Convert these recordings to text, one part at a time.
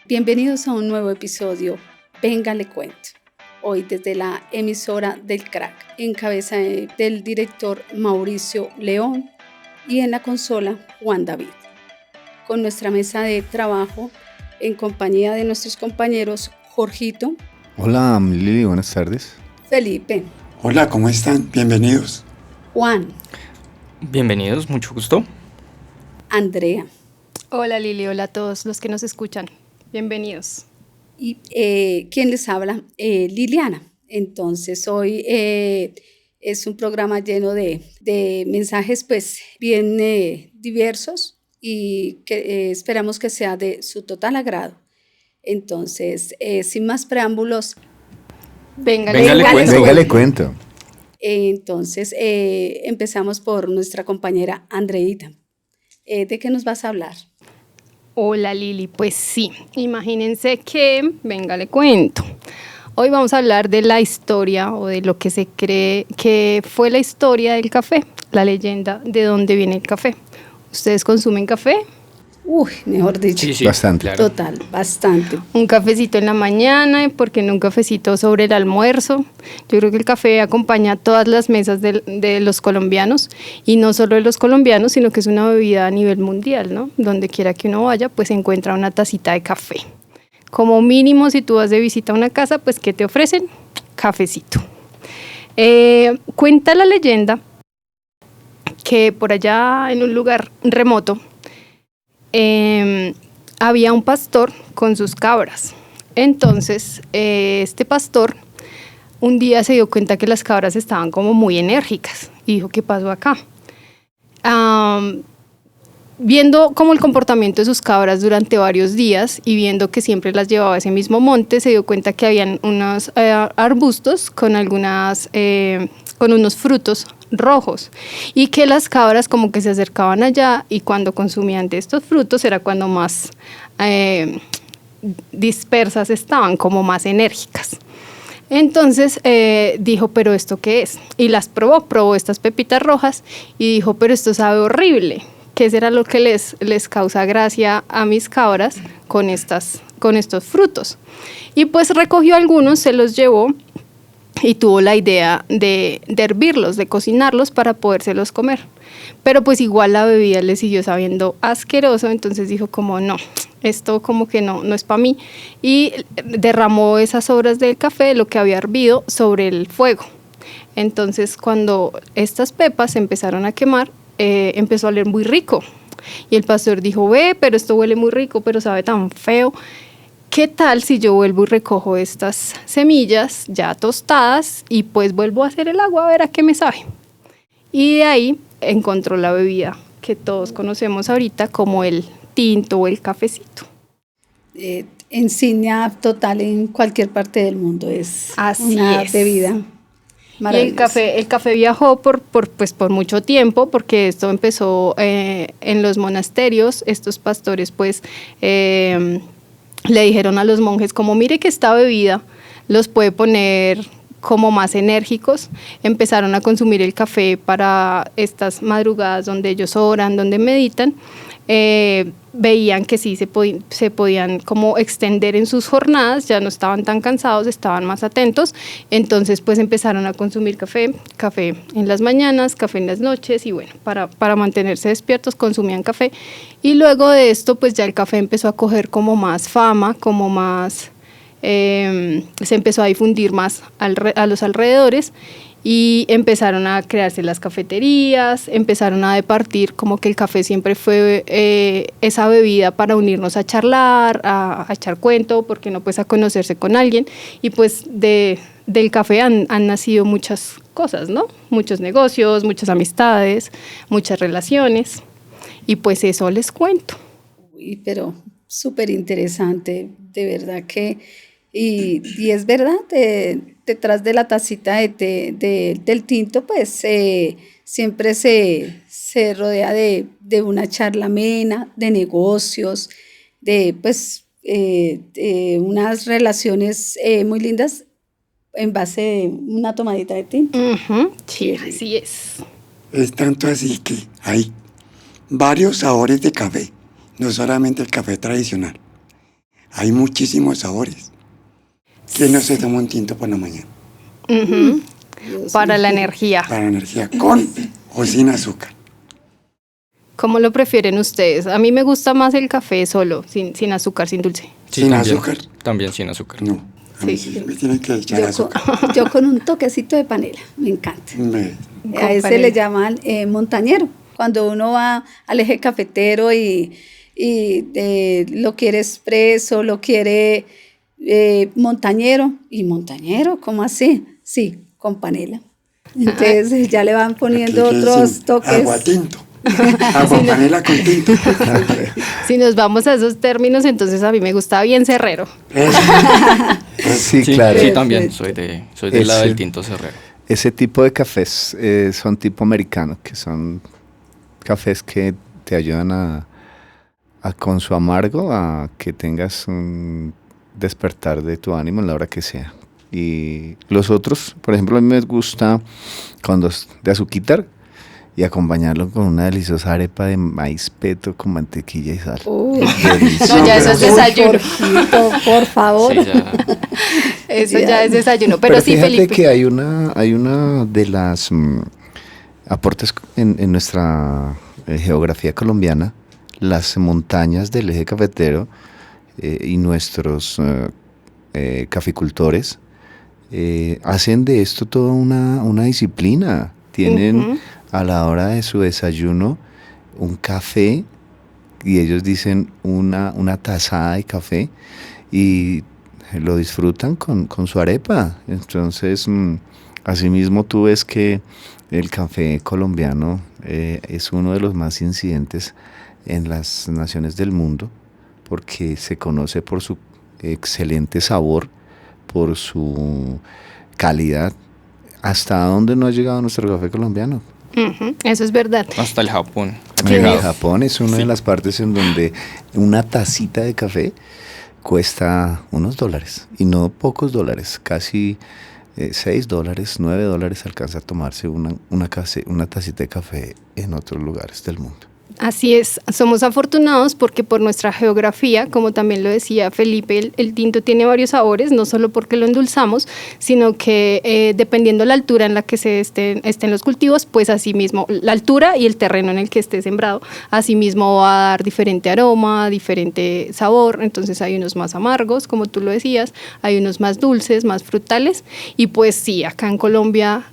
Bienvenidos a un nuevo episodio, Venga le cuento. Hoy desde la emisora del Crack, en cabeza del director Mauricio León y en la consola Juan David. Con nuestra mesa de trabajo en compañía de nuestros compañeros Jorgito. Hola Lili, buenas tardes. Felipe. Hola, ¿cómo están? Bienvenidos. Juan. Bienvenidos, mucho gusto. Andrea. Hola Lili, hola a todos los que nos escuchan. Bienvenidos. Y ¿quién les habla? Liliana. Entonces hoy es un programa lleno de mensajes pues bien diversos y que esperamos que sea de su total agrado. Entonces, sin más preámbulos, Venga, le cuento. Entonces, empezamos por nuestra compañera Andreita. ¿De qué nos vas a hablar? Hola Lili, pues sí, imagínense que, venga le cuento. Hoy vamos a hablar de la historia o de lo que se cree que fue la historia del café, la leyenda de dónde viene el café. ¿Ustedes consumen café? Uy, mejor dicho. Sí, bastante. Claro. Total, bastante. Un cafecito en la mañana, porque no un cafecito sobre el almuerzo. Yo creo que el café acompaña todas las mesas de los colombianos, y no solo de los colombianos, sino que es una bebida a nivel mundial, ¿no? Donde quiera que uno vaya, pues se encuentra una tacita de café. Como mínimo, si tú vas de visita a una casa, pues ¿qué te ofrecen? Cafecito. Cuenta la leyenda que por allá en un lugar remoto, había un pastor con sus cabras. Entonces, este pastor un día se dio cuenta que las cabras estaban como muy enérgicas y dijo, ¿qué pasó acá? Viendo como el comportamiento de sus cabras durante varios días y viendo que siempre las llevaba a ese mismo monte, se dio cuenta que habían unos arbustos con con unos frutos rojos, y que las cabras como que se acercaban allá, y cuando consumían de estos frutos era cuando más dispersas estaban, como más enérgicas. Entonces dijo, ¿pero esto qué es? Y las probó estas pepitas rojas y dijo, pero esto sabe horrible. ¿Qué será lo que les causa gracia a mis cabras con estos frutos? Y pues recogió algunos, se los llevó y tuvo la idea de hervirlos, de cocinarlos para podérselos comer. Pero pues igual la bebida le siguió sabiendo asqueroso, entonces dijo como no, esto como que no es para mí. Y derramó esas sobras del café, lo que había hervido, sobre el fuego. Entonces cuando estas pepas se empezaron a quemar, empezó a oler muy rico. Y el pastor dijo, pero esto huele muy rico, pero sabe tan feo. ¿Qué tal si yo vuelvo y recojo estas semillas ya tostadas y pues vuelvo a hacer el agua a ver a qué me sabe? Y de ahí encontró la bebida que todos conocemos ahorita como el tinto o el cafecito. Insignia total en cualquier parte del mundo, es Así una es. bebida maravillosa. Y el café viajó por mucho tiempo, porque esto empezó en los monasterios. Estos pastores pues le dijeron a los monjes como mire que esta bebida los puede poner como más enérgicos. Empezaron a consumir el café para estas madrugadas donde ellos oran, donde meditan. Veían que sí se podían como extender en sus jornadas, ya no estaban tan cansados, estaban más atentos. Entonces pues empezaron a consumir café en las mañanas, café en las noches, y bueno, para mantenerse despiertos consumían café. Y luego de esto pues ya el café empezó a coger como más fama, como más se empezó a difundir más a los alrededores, y empezaron a crearse las cafeterías, empezaron a departir como que el café siempre fue esa bebida para unirnos a charlar, a echar cuento, porque no, pues a conocerse con alguien. Y pues del café han nacido muchas cosas, ¿no? Muchos negocios, muchas amistades, muchas relaciones, y pues eso les cuento. Uy, pero súper interesante, de verdad que, y es verdad, detrás de la tacita del tinto, pues siempre se rodea de una charla amena, de negocios, de unas relaciones muy lindas en base de una tomadita de tinto. Uh-huh, sí, así es. Es tanto así que hay varios sabores de café, no solamente el café tradicional. Hay muchísimos sabores. ¿Quién no se toma un tinto por la mañana? Ujú. Para la energía. Para energía, con o sin azúcar. ¿Cómo lo prefieren ustedes? A mí me gusta más el café solo, sin azúcar, sin dulce. Sí, ¿Sin también, azúcar? También sin azúcar. No, a mí Sí. sí me tienen que echar Yo con, azúcar. yo con un toquecito de panela, me encanta. Me- A ese panela. le llaman montañero. Cuando uno va al eje cafetero y lo quiere expreso, lo quiere montañero. ¿Y montañero? ¿Cómo así? Sí, con panela. Entonces ya le van poniendo Aquí que otros dicen toques. Agua tinto. Agua panela con tinto. Si nos vamos a esos términos, entonces a mí me gusta bien cerrero. Eso. Sí, Sí, claro. sí, también. Soy del lado Ese- del tinto cerrero. Ese tipo de cafés son tipo americano, que son cafés que te ayudan con su amargo a que tengas un despertar de tu ánimo en la hora que sea. Y los otros, por ejemplo, a mí me gusta cuando es de azuquitar y acompañarlo con una deliciosa arepa de maíz peto con mantequilla y sal. Uy, No, ya eso es desayuno. por favor. Sí, ya. Eso ya es desayuno. Pero sí, fíjate Felipe. que hay una de las aportes en nuestra geografía colombiana, las montañas del eje cafetero y nuestros caficultores hacen de esto toda una disciplina. Tienen Ujú. a la hora de su desayuno un café y ellos dicen una tazada de café y lo disfrutan con su arepa. Entonces, asimismo tú ves que el café colombiano es uno de los más incidentes en las naciones del mundo porque se conoce por su excelente sabor, por su calidad. ¿Hasta dónde no ha llegado nuestro café colombiano? Ujú, eso es verdad. Hasta el Japón. En Llegado. Japón es una de las partes en donde una tacita de café cuesta unos dólares, y no pocos dólares, casi $6, $9 alcanza a tomarse una tacita de café en otros lugares del mundo. Así es, somos afortunados porque por nuestra geografía, como también lo decía Felipe, el tinto tiene varios sabores, no solo porque lo endulzamos, sino que dependiendo la altura en la que se estén los cultivos, pues asimismo, la altura y el terreno en el que esté sembrado, asimismo va a dar diferente aroma, diferente sabor. Entonces hay unos más amargos, como tú lo decías, hay unos más dulces, más frutales, y pues sí, acá en Colombia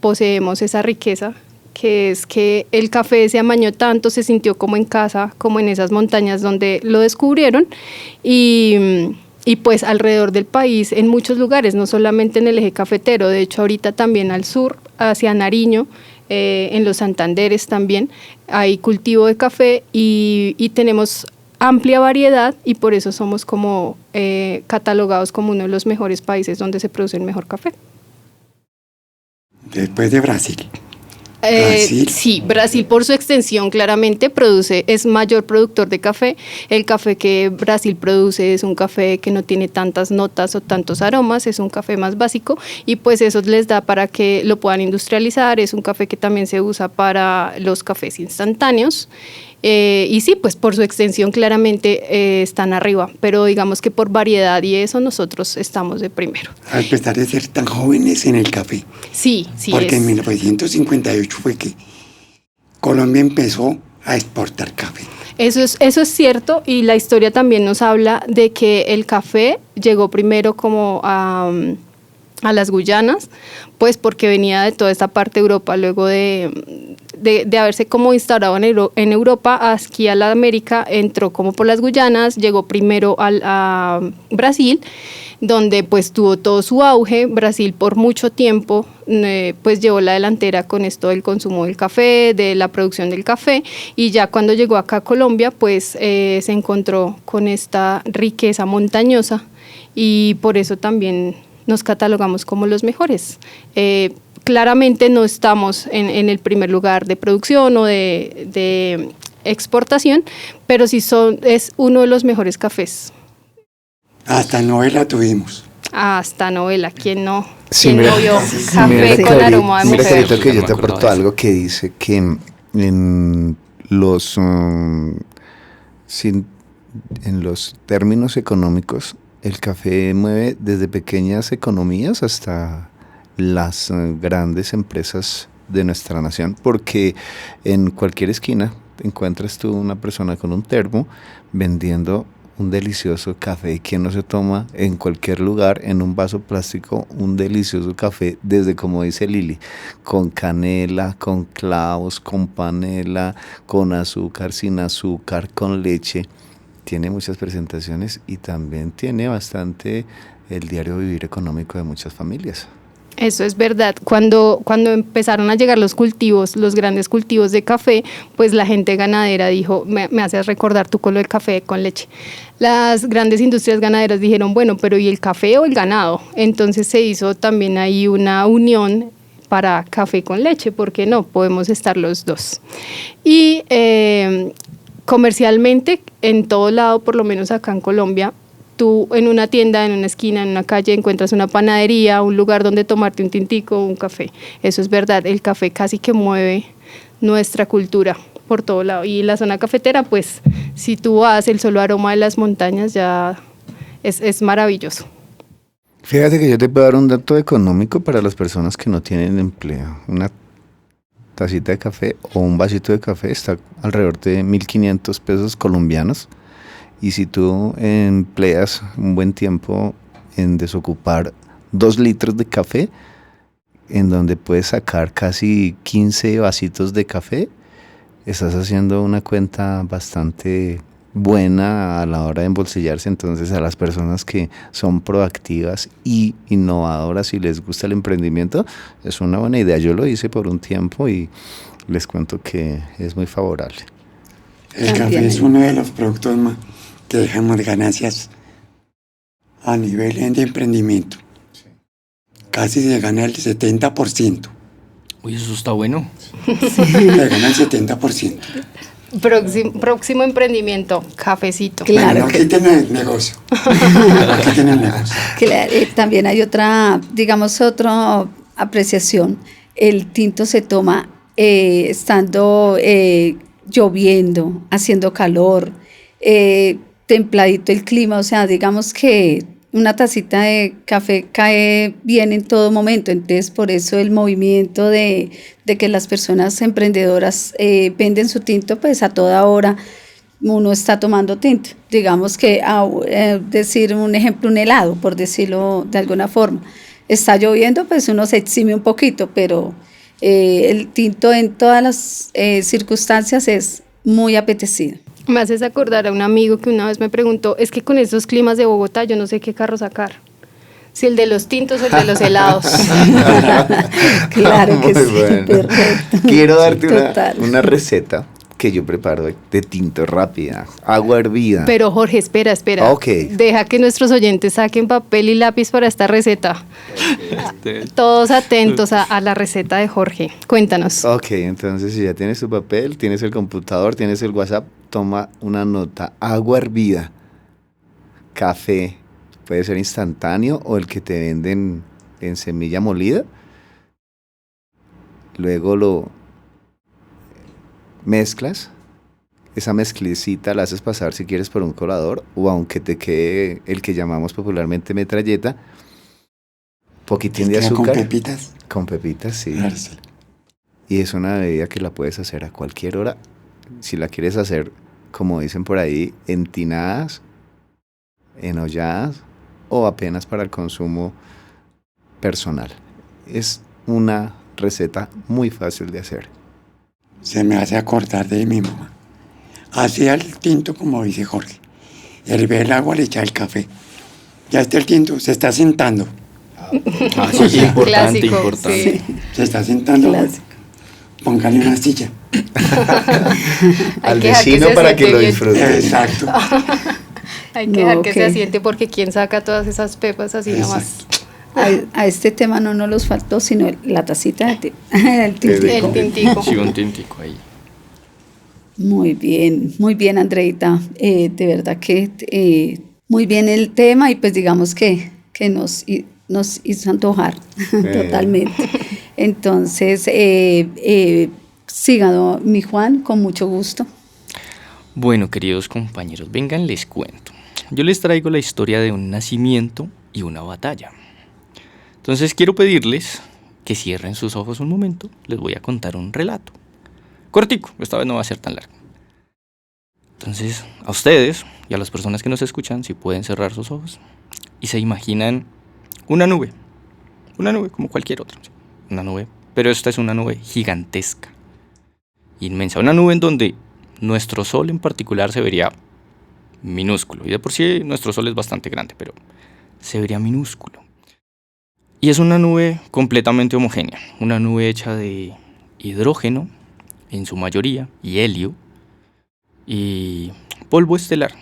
poseemos esa riqueza, que es que el café se amañó tanto, se sintió como en casa, como en esas montañas donde lo descubrieron, y pues alrededor del país, en muchos lugares, no solamente en el eje cafetero, de hecho ahorita también al sur, hacia Nariño, en los Santanderes también, hay cultivo de café y tenemos amplia variedad y por eso somos como catalogados como uno de los mejores países donde se produce el mejor café. Después de Brasil. Brasil. Sí, Brasil por su extensión claramente es mayor productor de café. El café que Brasil produce es un café que no tiene tantas notas o tantos aromas, es un café más básico y pues eso les da para que lo puedan industrializar. Es un café que también se usa para los cafés instantáneos. Y sí, pues por su extensión claramente están arriba, pero digamos que por variedad y eso nosotros estamos de primero. A pesar de ser tan jóvenes en el café. Sí, sí. Porque en 1958 fue que Colombia empezó a exportar café. Eso es cierto y la historia también nos habla de que el café llegó primero como a las Guyanas, pues porque venía de toda esta parte de Europa, luego de haberse como instaurado en Europa, aquí a la América, entró como por las Guyanas, llegó primero a Brasil, donde pues tuvo todo su auge. Brasil por mucho tiempo pues llevó la delantera con esto del consumo del café, de la producción del café, y ya cuando llegó acá a Colombia pues se encontró con esta riqueza montañosa y por eso también nos catalogamos como los mejores. Claramente no estamos en el primer lugar de producción o de exportación, pero sí es uno de los mejores cafés. Hasta novela tuvimos. Hasta novela, ¿quién no? Sí, ¿Quién mira, no vio mira café que con ahorita- aroma de mira que mujer? ahorita que yo No me te acordaba aporto de eso. algo que dice que en los en los términos económicos, el café mueve desde pequeñas economías hasta las grandes empresas de nuestra nación, porque en cualquier esquina encuentras tú una persona con un termo vendiendo un delicioso café. ¿Quién no se toma en cualquier lugar, en un vaso plástico, un delicioso café, desde, como dice Lili, con canela, con clavos, con panela, con azúcar, sin azúcar, con leche? Tiene muchas presentaciones y también tiene bastante el diario vivir económico de muchas familias. Eso es verdad. Cuando empezaron a llegar los cultivos, los grandes cultivos de café, pues la gente ganadera dijo, me haces recordar tú con lo del café con leche. Las grandes industrias ganaderas dijeron, bueno, pero ¿y el café o el ganado? Entonces se hizo también ahí una unión para café con leche, porque no, podemos estar los dos. Y comercialmente, en todo lado, por lo menos acá en Colombia, tú en una tienda, en una esquina, en una calle, encuentras una panadería, un lugar donde tomarte un tintico o un café. Eso es verdad, el café casi que mueve nuestra cultura por todo lado. Y la zona cafetera, pues, si tú vas, el solo aroma de las montañas ya es maravilloso. Fíjate que yo te puedo dar un dato económico para las personas que no tienen empleo. Una tacita de café o un vasito de café está alrededor de 1.500 pesos colombianos. Y si tú empleas un buen tiempo en desocupar 2 litros de café, en donde puedes sacar casi 15 vasitos de café, estás haciendo una cuenta bastante buena a la hora de embolsillarse. Entonces, a las personas que son proactivas y innovadoras y les gusta el emprendimiento, es una buena idea. Yo lo hice por un tiempo y les cuento que es muy favorable. El café es uno de los productos más que dejamos ganancias a nivel de emprendimiento. Casi se gana el 70%. Uy, eso está bueno. Se gana el 70%. Próximo emprendimiento, cafecito. Claro. Bueno, aquí tienen el negocio. Aquí tienen el negocio. Claro, también hay otra apreciación. El tinto se toma estando lloviendo, haciendo calor, templadito el clima, o sea, digamos que una tacita de café cae bien en todo momento. Entonces, por eso el movimiento de que las personas emprendedoras venden su tinto, pues a toda hora uno está tomando tinto. Digamos que, decir un ejemplo, un helado, por decirlo de alguna forma. Está lloviendo, pues uno se exime un poquito, pero el tinto en todas las circunstancias es muy apetecido. Me haces acordar a un amigo que una vez me preguntó, es que con estos climas de Bogotá yo no sé qué carro sacar, si el de los tintos o el de los helados. Claro que Muy sí, bueno. perfecto. Quiero darte Total. una receta que yo preparo de tinto rápida, agua hervida. Pero Jorge, espera. Ok. Deja que nuestros oyentes saquen papel y lápiz para esta receta. Todos atentos a la receta de Jorge. Cuéntanos. Ok, entonces si ya tienes tu papel, tienes el computador, tienes el WhatsApp, toma una nota. Agua hervida, café, puede ser instantáneo o el que te venden en semilla molida. Luego lo mezclas. Esa mezclicita la haces pasar, si quieres, por un colador, o aunque te quede el que llamamos popularmente metralleta. Poquitín de azúcar. ¿Con pepitas? Con pepitas, sí. Claro, sí. Y es una bebida que la puedes hacer a cualquier hora. Si la quieres hacer, como dicen por ahí, en tinadas, enolladas o apenas para el consumo personal. Es una receta muy fácil de hacer. Se me hace acordar de mi mamá. Hacía el tinto como dice Jorge. Hervía el agua, le echa el café. Ya está el tinto, se está sentando. Ah, sí, importante, Clásico, importante. sí. Se está sentando. Clásico. Póngale una silla. Al que dejar que vecino se para siente que lo bien. disfrute. Exacto. Hay que No, dejar que se ok. asiente porque quién saca todas esas pepas así nomás. A este tema no nos los faltó, sino la tacita de el tintico. El tintico. Sí, un tintico ahí. Muy bien, Andreita. De verdad que muy bien el tema y pues digamos que nos hizo antojar totalmente. Entonces, siga, mi Juan, con mucho gusto. Bueno, queridos compañeros, vengan, les cuento. Yo les traigo la historia de un nacimiento y una batalla. Entonces quiero pedirles que cierren sus ojos un momento. Les voy a contar un relato. Cortico, esta vez no va a ser tan largo. Entonces, a ustedes y a las personas que nos escuchan, si pueden cerrar sus ojos y se imaginan una nube como cualquier otra, una nube, pero esta es una nube gigantesca, inmensa, una nube en donde nuestro sol en particular se vería minúsculo, y de por sí nuestro sol es bastante grande, pero se vería minúsculo. Y es una nube completamente homogénea, una nube hecha de hidrógeno en su mayoría y helio y polvo estelar.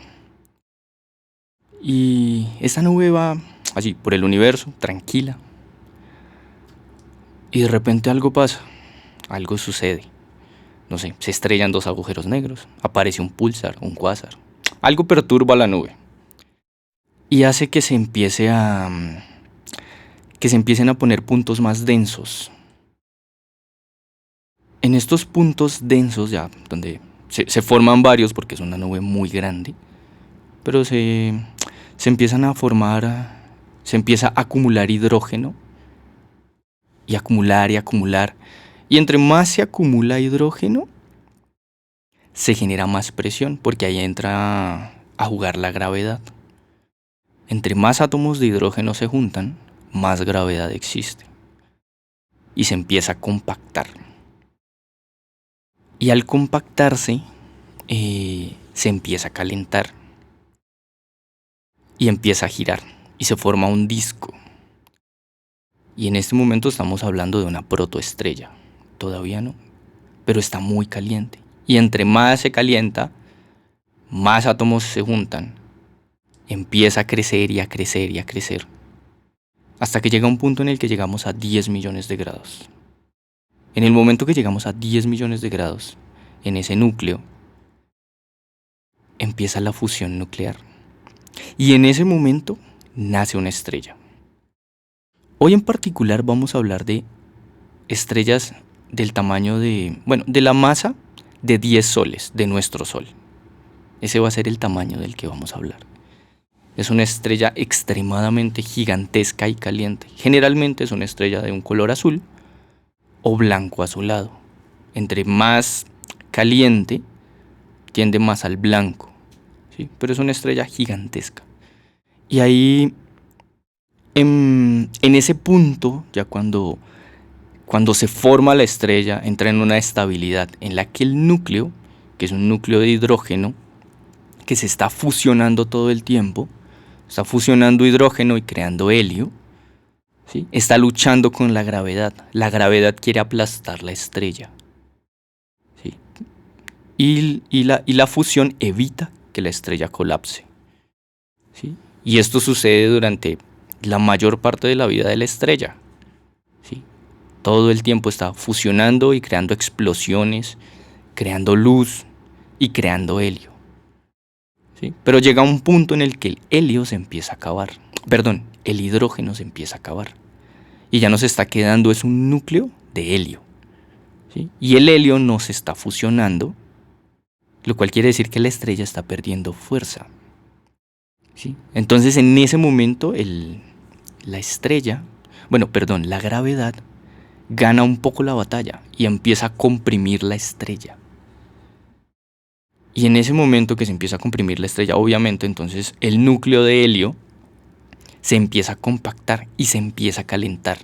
Y esta nube va así por el universo, tranquila. Y de repente algo pasa, algo sucede. No sé, se estrellan dos agujeros negros, aparece un púlsar, un cuásar. Algo perturba la nube y hace que se empiecen a poner puntos más densos. En estos puntos densos, ya donde se forman varios porque es una nube muy grande, pero se empiezan a formar, se empieza a acumular hidrógeno y acumular y acumular. Y entre más se acumula hidrógeno, se genera más presión porque ahí entra a jugar la gravedad. Entre más átomos de hidrógeno se juntan, más gravedad existe. Y se empieza a compactar. Y al compactarse, se empieza a calentar. Y empieza a girar. Y se forma un disco. Y en este momento estamos hablando de una protoestrella. Todavía no, pero está muy caliente. Y entre más se calienta, más átomos se juntan. Empieza a crecer y a crecer y a crecer. Hasta que llega un punto en el que llegamos a 10 millones de grados. En el momento que llegamos a 10 millones de grados, en ese núcleo, empieza la fusión nuclear. Y en ese momento nace una estrella. Hoy en particular vamos a hablar de estrellas del tamaño de la masa de 10 soles de nuestro Sol. Ese va a ser el tamaño del que vamos a hablar. Es una estrella extremadamente gigantesca y caliente. Generalmente es una estrella de un color azul o blanco azulado. Entre más caliente, tiende más al blanco, ¿sí? Pero es una estrella gigantesca. Y ahí, en ese punto, ya cuando se forma la estrella, entra en una estabilidad en la que el núcleo, que es un núcleo de hidrógeno, que se está fusionando todo el tiempo, está fusionando hidrógeno y creando helio, ¿sí? Está luchando con la gravedad. La gravedad quiere aplastar la estrella, ¿sí? Y la fusión evita que la estrella colapse, ¿sí? Y esto sucede durante la mayor parte de la vida de la estrella, ¿sí? Todo el tiempo está fusionando y creando explosiones, creando luz y creando helio, ¿sí? Pero llega un punto en el que el helio se empieza a acabar. El hidrógeno se empieza a acabar. Y ya nos está quedando es un núcleo de helio, ¿sí? Y el helio no se está fusionando, lo cual quiere decir que la estrella está perdiendo fuerza, ¿sí? Entonces en ese momento la gravedad gana un poco la batalla y empieza a comprimir la estrella. Y en ese momento que se empieza a comprimir la estrella, obviamente, entonces el núcleo de helio se empieza a compactar y se empieza a calentar.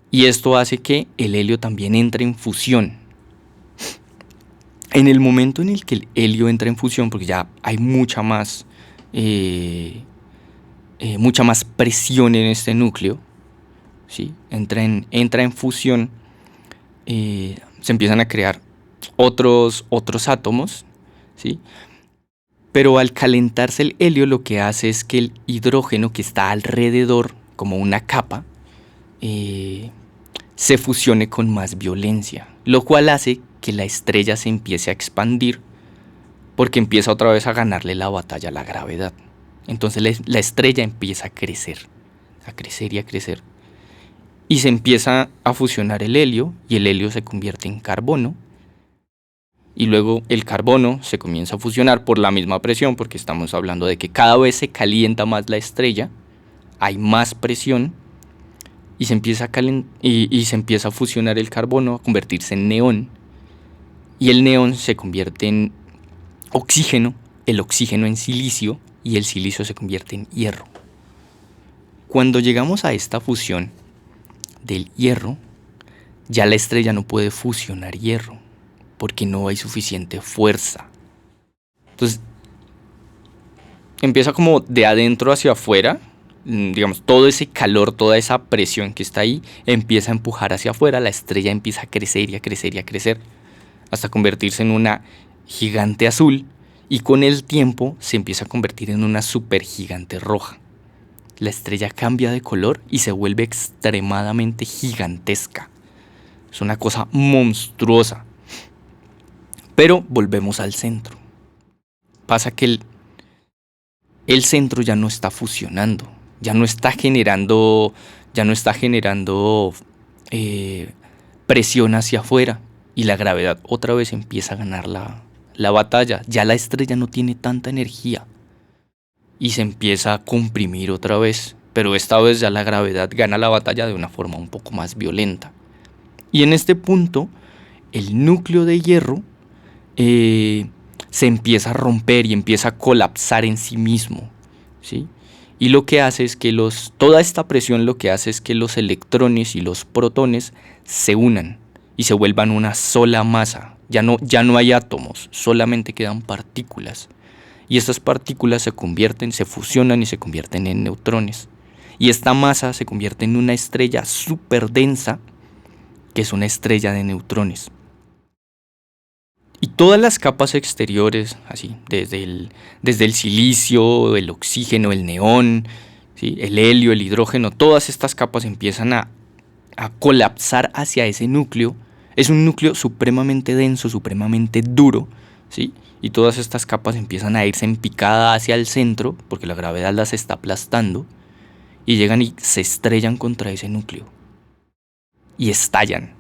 Y esto hace que el helio también entre en fusión. En el momento en el que el helio entra en fusión, porque ya hay mucha más presión en este núcleo, ¿sí? Entra en fusión, se empiezan a crear otros átomos, ¿sí? Pero al calentarse el helio, lo que hace es que el hidrógeno que está alrededor, como una capa, se fusione con más violencia, lo cual hace que la estrella se empiece a expandir porque empieza otra vez a ganarle la batalla a la gravedad. Entonces la estrella empieza a crecer y a crecer. Y se empieza a fusionar el helio y el helio se convierte en carbono y luego el carbono se comienza a fusionar por la misma presión, porque estamos hablando de que cada vez se calienta más la estrella, hay más presión y se empieza a fusionar el carbono, a convertirse en neón, y el neón se convierte en oxígeno, el oxígeno en silicio, y el silicio se convierte en hierro. Cuando llegamos a esta fusión del hierro, ya la estrella no puede fusionar hierro, porque no hay suficiente fuerza. Entonces, empieza como de adentro hacia afuera, digamos, todo ese calor, toda esa presión que está ahí, empieza a empujar hacia afuera, la estrella empieza a crecer y a crecer y a crecer, hasta convertirse en una gigante azul, y con el tiempo se empieza a convertir en una supergigante roja. La estrella cambia de color y se vuelve extremadamente gigantesca. Es una cosa monstruosa. Pero volvemos al centro. Pasa que el centro ya no está fusionando, ya no está generando presión hacia afuera, y la gravedad otra vez empieza a ganar la batalla. Ya la estrella no tiene tanta energía y se empieza a comprimir otra vez, pero esta vez ya la gravedad gana la batalla de una forma un poco más violenta. Y en este punto, el núcleo de hierro se empieza a romper y empieza a colapsar en sí mismo, ¿sí? Y lo que hace es que toda esta presión lo que hace es que los electrones y los protones se unan y se vuelvan una sola masa. Ya no hay átomos, solamente quedan partículas. Y estas partículas se fusionan y se convierten en neutrones. Y esta masa se convierte en una estrella súper densa, que es una estrella de neutrones. Y todas las capas exteriores, así, desde el silicio, el oxígeno, el neón, ¿sí?, el helio, el hidrógeno, todas estas capas empiezan a colapsar hacia ese núcleo. Es un núcleo supremamente denso, supremamente duro, ¿sí? Y todas estas capas empiezan a irse en picada hacia el centro, porque la gravedad las está aplastando, y llegan y se estrellan contra ese núcleo. Y estallan.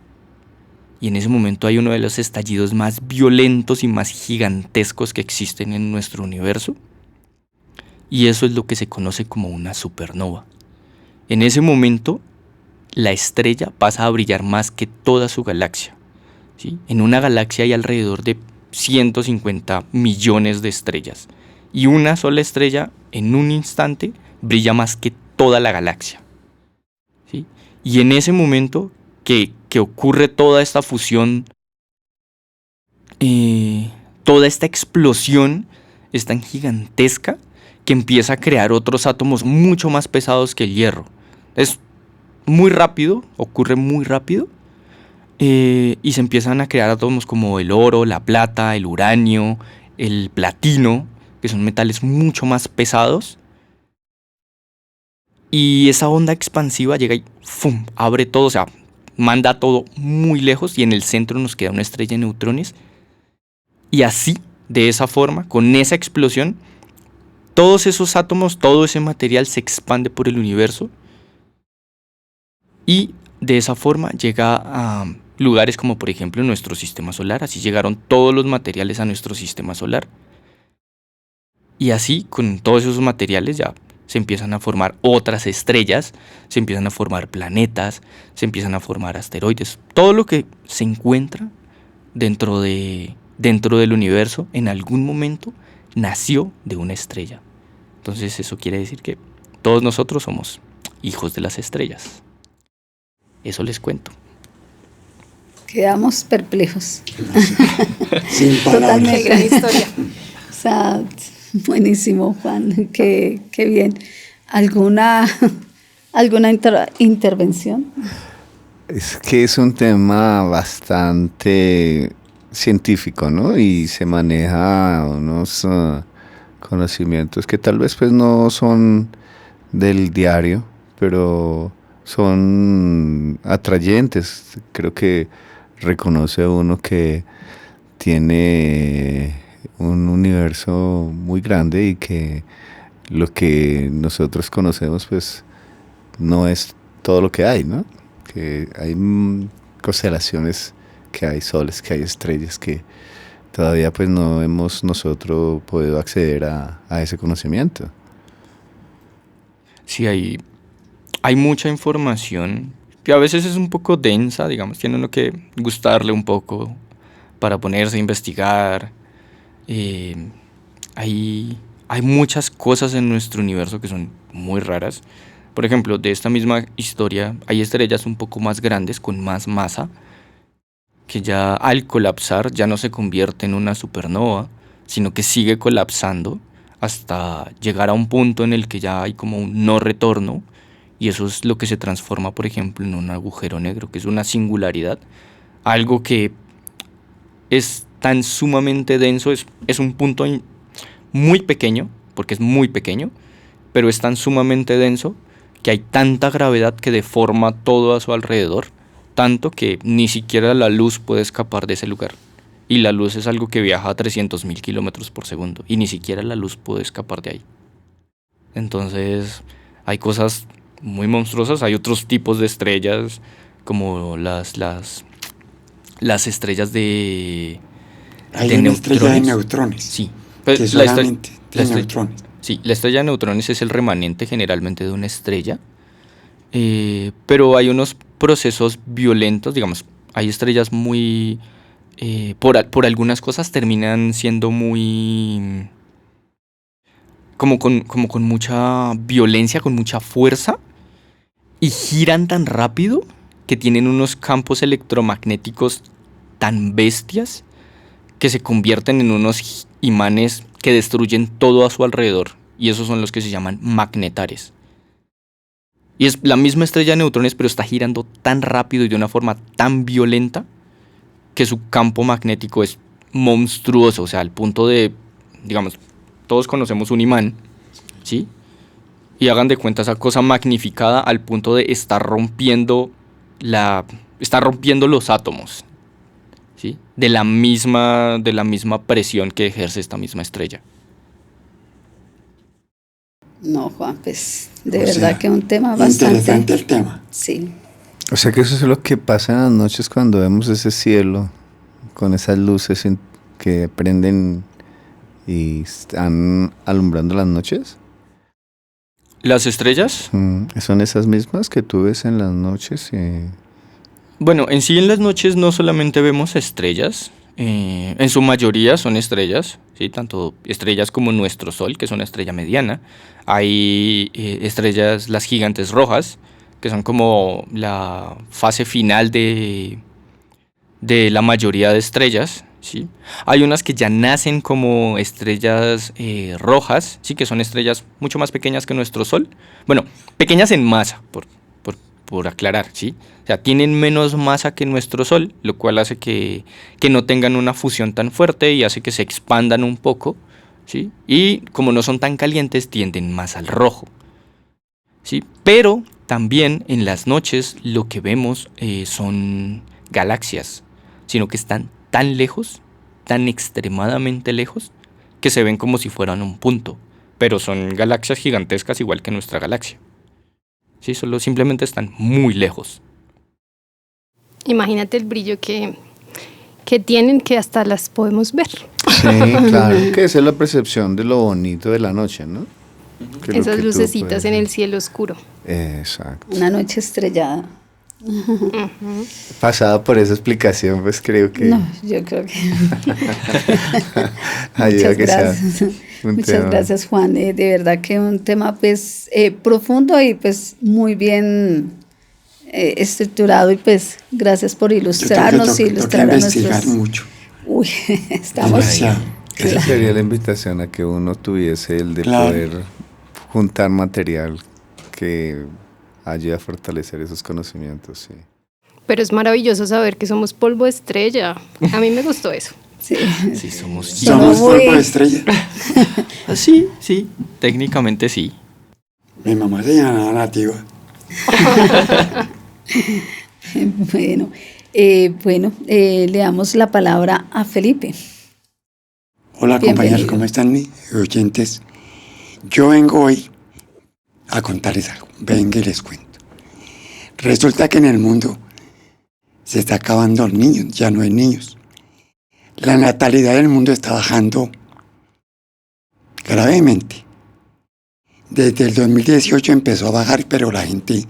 Y en ese momento hay uno de los estallidos más violentos y más gigantescos que existen en nuestro universo. Y eso es lo que se conoce como una supernova. En ese momento, la estrella pasa a brillar más que toda su galaxia, ¿sí? En una galaxia hay alrededor de 150 millones de estrellas. Y una sola estrella, en un instante, brilla más que toda la galaxia, ¿sí? Y en ese momento que ocurre toda esta fusión, toda esta explosión es tan gigantesca que empieza a crear otros átomos mucho más pesados que el hierro. Es muy rápido, ocurre muy rápido, y se empiezan a crear átomos como el oro, la plata, el uranio, el platino, que son metales mucho más pesados. Y esa onda expansiva llega y ¡fum!, abre todo, o sea, manda todo muy lejos, y en el centro nos queda una estrella de neutrones. Y así, de esa forma, con esa explosión, todos esos átomos, todo ese material se expande por el universo, y de esa forma llega a lugares como por ejemplo nuestro sistema solar. Así llegaron todos los materiales a nuestro sistema solar. Y así, con todos esos materiales, ya se empiezan a formar otras estrellas, se empiezan a formar planetas, se empiezan a formar asteroides. Todo lo que se encuentra dentro del universo en algún momento nació de una estrella. Entonces eso quiere decir que todos nosotros somos hijos de las estrellas. Eso les cuento. Quedamos perplejos. Sin palabras. Totalmente. Gran historia. O sea, buenísimo, Juan. Qué bien. ¿Alguna intervención? Es que es un tema bastante científico, ¿no? Y se maneja unos conocimientos que tal vez pues no son del diario, pero son atrayentes. Creo que reconoce uno que tiene un universo muy grande y que lo que nosotros conocemos pues no es todo lo que hay, ¿no? Que hay constelaciones, que hay soles, que hay estrellas, que todavía pues no hemos nosotros podido acceder a ese conocimiento. Sí, hay mucha información que a veces es un poco densa, digamos, tiene uno que gustarle un poco para ponerse a investigar. Hay muchas cosas en nuestro universo que son muy raras. Por ejemplo, de esta misma historia hay estrellas un poco más grandes con más masa que ya al colapsar ya no se convierte en una supernova, sino que sigue colapsando hasta llegar a un punto en el que ya hay como un no retorno, y eso es lo que se transforma, por ejemplo, en un agujero negro, que es una singularidad, algo que es tan sumamente denso, es un punto muy pequeño, porque es muy pequeño, pero es tan sumamente denso que hay tanta gravedad que deforma todo a su alrededor, tanto que ni siquiera la luz puede escapar de ese lugar. Y la luz es algo que viaja a 300.000 kilómetros por segundo, y ni siquiera la luz puede escapar de ahí. Entonces, hay cosas muy monstruosas, hay otros tipos de estrellas, como las estrellas de Hay una estrella de neutrones. Sí. Pues que solamente tiene neutrones. Sí, la estrella de neutrones es el remanente generalmente de una estrella, pero hay unos procesos violentos, digamos, hay estrellas muy... por algunas cosas terminan siendo muy... como con mucha violencia, con mucha fuerza, y giran tan rápido que tienen unos campos electromagnéticos tan bestias que se convierten en unos imanes que destruyen todo a su alrededor, y esos son los que se llaman magnetares. Y es la misma estrella de neutrones, pero está girando tan rápido y de una forma tan violenta que su campo magnético es monstruoso, o sea, al punto de, digamos, todos conocemos un imán, ¿sí? Y hagan de cuenta esa cosa magnificada al punto de estar rompiendo los átomos, ¿sí? De la misma presión que ejerce esta misma estrella. No, Juan, pues de verdad que es un tema bastante... Interesante el tema. Sí. O sea que eso es lo que pasa en las noches cuando vemos ese cielo con esas luces que prenden y están alumbrando las noches. ¿Las estrellas? ¿Son esas mismas que tú ves en las noches? Bueno, en sí en las noches no solamente vemos estrellas, en su mayoría son estrellas, ¿sí? Tanto estrellas como nuestro Sol, que es una estrella mediana. Hay estrellas, las gigantes rojas, que son como la fase final de la mayoría de estrellas, ¿sí? Hay unas que ya nacen como estrellas rojas, ¿sí? Que son estrellas mucho más pequeñas que nuestro Sol. Bueno, pequeñas en masa, por aclarar, ¿sí? O sea, tienen menos masa que nuestro Sol, lo cual hace que no tengan una fusión tan fuerte y hace que se expandan un poco, ¿sí? Y como no son tan calientes, tienden más al rojo, ¿sí? Pero también en las noches lo que vemos son galaxias, sino que están tan lejos, tan extremadamente lejos, que se ven como si fueran un punto, pero son galaxias gigantescas igual que nuestra galaxia. Sí, solo simplemente están muy lejos. Imagínate el brillo que tienen, que hasta las podemos ver. Sí, claro, que esa es la percepción de lo bonito de la noche, ¿no? Que esas lucecitas en el cielo oscuro. Exacto. Una noche estrellada. Pasada por esa explicación, pues creo que... No, yo creo que... Muchas gracias. Muchas gracias, Juan. De verdad que un tema pues profundo y pues muy bien estructurado, y pues gracias por ilustrarnos y ilustrar a investigar mucho. Uy, estamos... Esa sería la invitación, a que uno tuviese el de poder juntar material que ayude a fortalecer esos conocimientos, sí. Pero es maravilloso saber que somos polvo de estrella. A mí me gustó eso. Sí, sí, somos polvo de estrella. Sí, técnicamente sí. Mi mamá se llamaba Nativa. Bueno, le damos la palabra a Felipe. Hola, compañeros, ¿cómo están mis oyentes? Yo vengo hoy a contarles algo. Venga y les cuento. Resulta que en el mundo se está acabando los niños, ya no hay niños. La natalidad del mundo está bajando gravemente. Desde el 2018 empezó a bajar, pero la gente,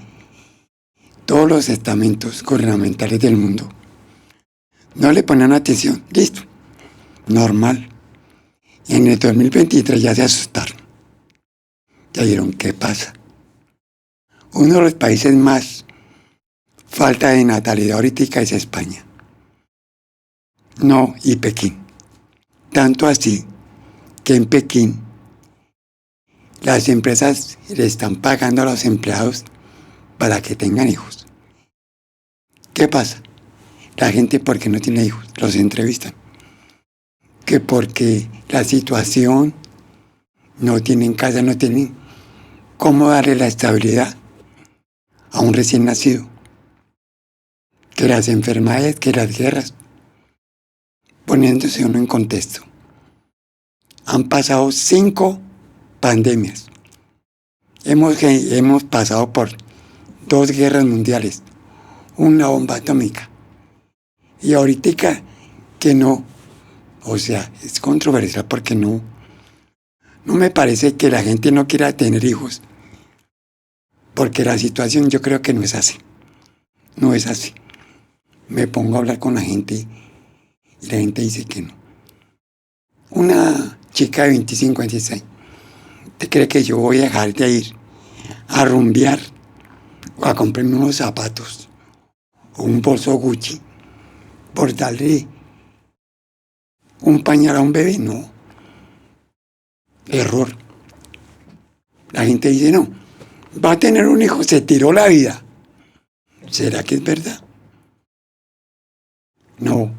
todos los estamentos gubernamentales del mundo, no le ponen atención. Listo, normal. En el 2023 ya se asustaron. Ya vieron qué pasa. Uno de los países más falta de natalidad ahorita es España. No, y Pekín. Tanto así que en Pekín las empresas le están pagando a los empleados para que tengan hijos. ¿Qué pasa? La gente, porque no tiene hijos, los entrevistan. Que porque la situación, no tienen casa, no tienen cómo darle la estabilidad a un recién nacido. Que las enfermedades, que las guerras, poniéndose uno en contexto. Han pasado 5 pandemias. Hemos pasado por 2 guerras mundiales, una bomba atómica. Y ahorita que no, o sea, es controversial porque no me parece que la gente no quiera tener hijos. Porque la situación yo creo que no es así. No es así. Me pongo a hablar con la gente y la gente dice que no. Una chica de 25, 26, ¿te cree que yo voy a dejar de ir a rumbear o a comprarme unos zapatos o un bolso Gucci por darle un pañal a un bebé? No. Error. La gente dice, no, va a tener un hijo, se tiró la vida. ¿Será que es verdad? No.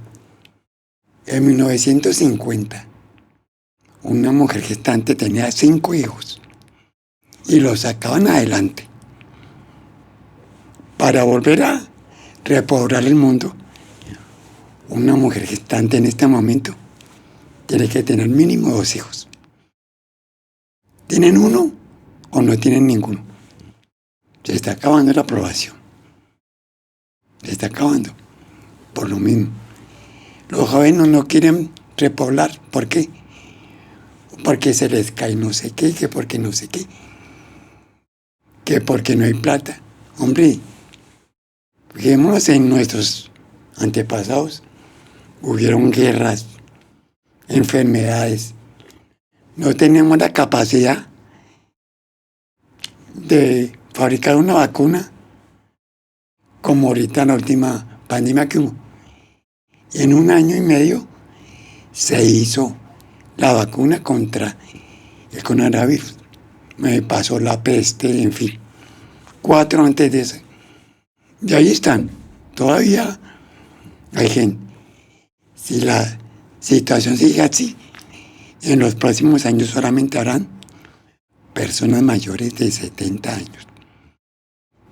En 1950, una mujer gestante tenía 5 hijos y los sacaban adelante. Para volver a repoblar el mundo, una mujer gestante en este momento tiene que tener mínimo 2 hijos. ¿Tienen uno o no tienen ninguno? Se está acabando la aprobación. Se está acabando. Por lo mismo. Los jóvenes no quieren repoblar. ¿Por qué? Porque se les cae no sé qué, que porque no sé qué. Que porque no hay plata. Hombre, fijémonos en nuestros antepasados. Hubieron guerras, enfermedades. No tenemos la capacidad de fabricar una vacuna como ahorita en la última pandemia que hubo. Y en 1 año y medio se hizo la vacuna contra el coronavirus. Me pasó la peste, en fin. 4 antes de eso. Y ahí están. Todavía hay gente. Si la situación sigue así, en los próximos años solamente habrán personas mayores de 70 años.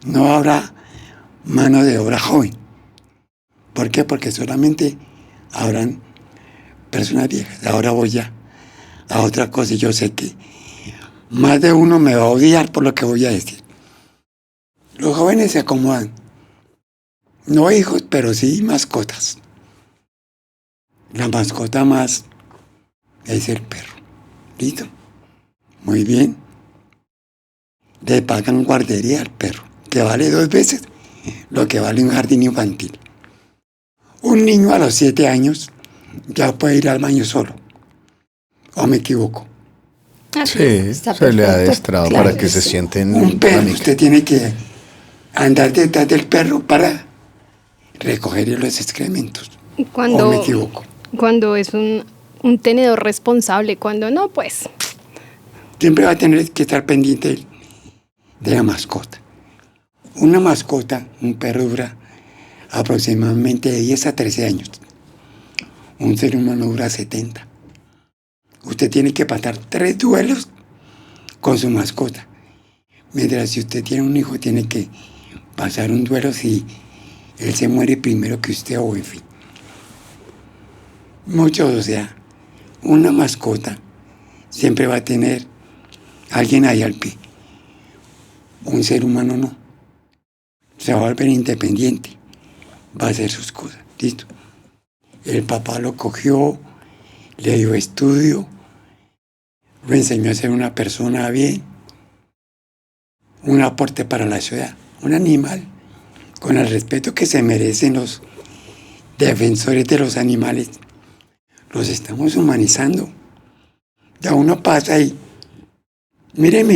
No habrá mano de obra joven. ¿Por qué? Porque solamente habrán personas viejas. Ahora voy ya a otra cosa y yo sé que más de uno me va a odiar por lo que voy a decir. Los jóvenes se acomodan. No hijos, pero sí mascotas. La mascota más es el perro. ¿Listo? Muy bien. Le pagan guardería al perro, que vale 2 veces lo que vale un jardín infantil. Un niño a los 7 años ya puede ir al baño solo. ¿O me equivoco? Sí, se le ha adestrado claro, para que se sienten. Un perro, usted tiene que andar detrás del perro para recoger los excrementos. ¿O me equivoco? Cuando es un tenedor responsable, cuando no, pues. Siempre va a tener que estar pendiente de la mascota. Una mascota, un perro, dura aproximadamente de 10 a 13 años. Un ser humano dura 70. Usted tiene que pasar 3 duelos con su mascota. Mientras si usted tiene un hijo, tiene que pasar un duelo si él se muere primero que usted o en fin. Muchos, o sea, una mascota siempre va a tener alguien ahí al pie. Un ser humano no. Se va a volver independiente. Va a hacer sus cosas. ¿Listo? El papá lo cogió, le dio estudio, lo enseñó a ser una persona bien, un aporte para la ciudad, un animal, con el respeto que se merecen los defensores de los animales. Los estamos humanizando. Ya uno pasa y, mire mi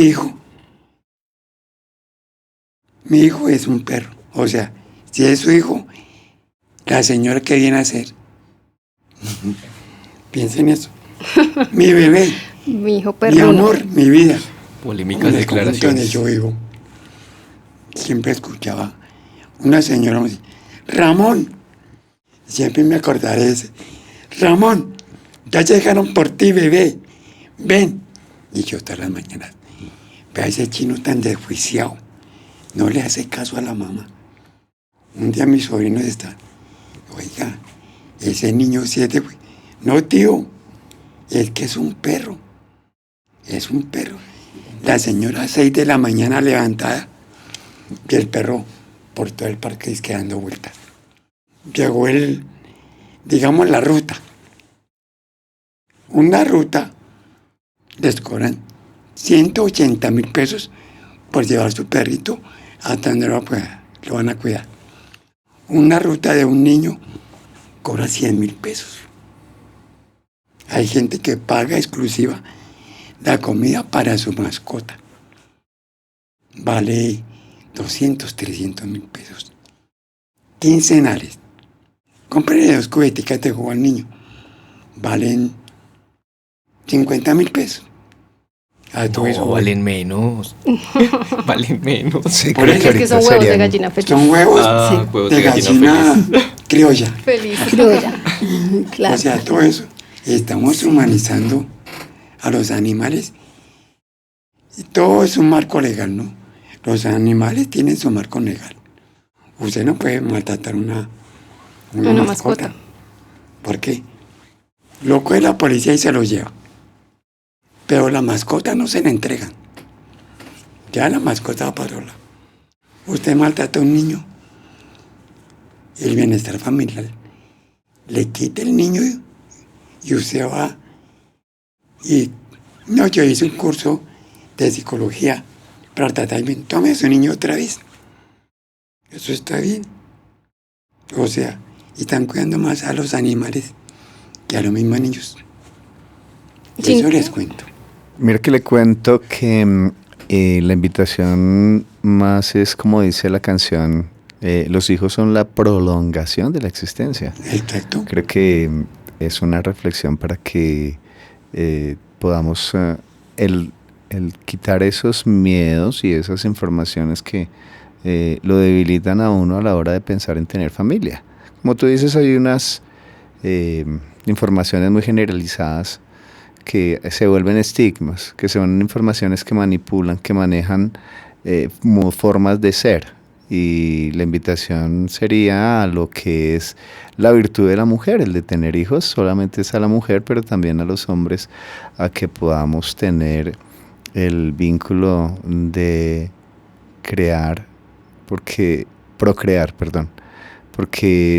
hijo es un perro. O sea, si es su hijo, la señora que viene a ser. Piensen eso. Mi bebé, Mi hijo mi perruno. amor, mi vida. Polémicas En el conjunto donde declaraciones. yo vivo, siempre escuchaba una señora me decía, Ramón, siempre me acordaré de ese, Ramón, ya llegaron por ti, bebé, ven. Y yo todas las mañanas, ve a ese chino tan desjuiciado, no le hace caso a la mamá. Un día mis sobrinos están, oiga, ese niño 7, no tío, es que es un perro. La señora a 6 de la mañana levantada y el perro por todo el parque que dando vueltas. Llegó digamos la ruta. Una ruta les cobran 180.000 pesos por llevar su perrito hasta donde lo van a cuidar. Una ruta de un niño cobra 100.000 pesos. Hay gente que paga exclusiva la comida para su mascota. Vale 200.000, 300.000 pesos. Quincenales. Cómprenle 2 cubeticas de jugo al niño. Valen 50.000 pesos. Todo eso No, valen menos. Valen menos. Sí, Por creo eso que Es que son ahorita huevos de serían- gallina feliz. son huevos Huevos de gallina criolla. Feliz. Criolla. Claro. O sea, todo eso. Estamos humanizando a los animales. Y todo es un marco legal, ¿no? Los animales tienen su marco legal. Usted no puede maltratar una mascota. ¿Por qué? Lo coge la policía y se lo lleva. Pero la mascota no se la entregan. Ya la mascota va para otro lado. Usted maltrata a un niño. El bienestar familiar le quita el niño y usted va. Y no, yo hice un curso de psicología para tratar bien. Tome a su niño otra vez. Eso está bien. O sea, y están cuidando más a los animales que a los mismos niños. Sí. Eso les cuento. Mira que le cuento que la invitación más es como dice la canción, los hijos son la prolongación de la existencia. Exacto. Creo que es una reflexión para que podamos el quitar esos miedos y esas informaciones que lo debilitan a uno a la hora de pensar en tener familia. Como tú dices, hay unas informaciones muy generalizadas que se vuelven estigmas, que son informaciones que manipulan, que manejan formas de ser. Y la invitación sería a lo que es la virtud de la mujer, el de tener hijos, solamente es a la mujer, pero también a los hombres, a que podamos tener el vínculo de procrear, porque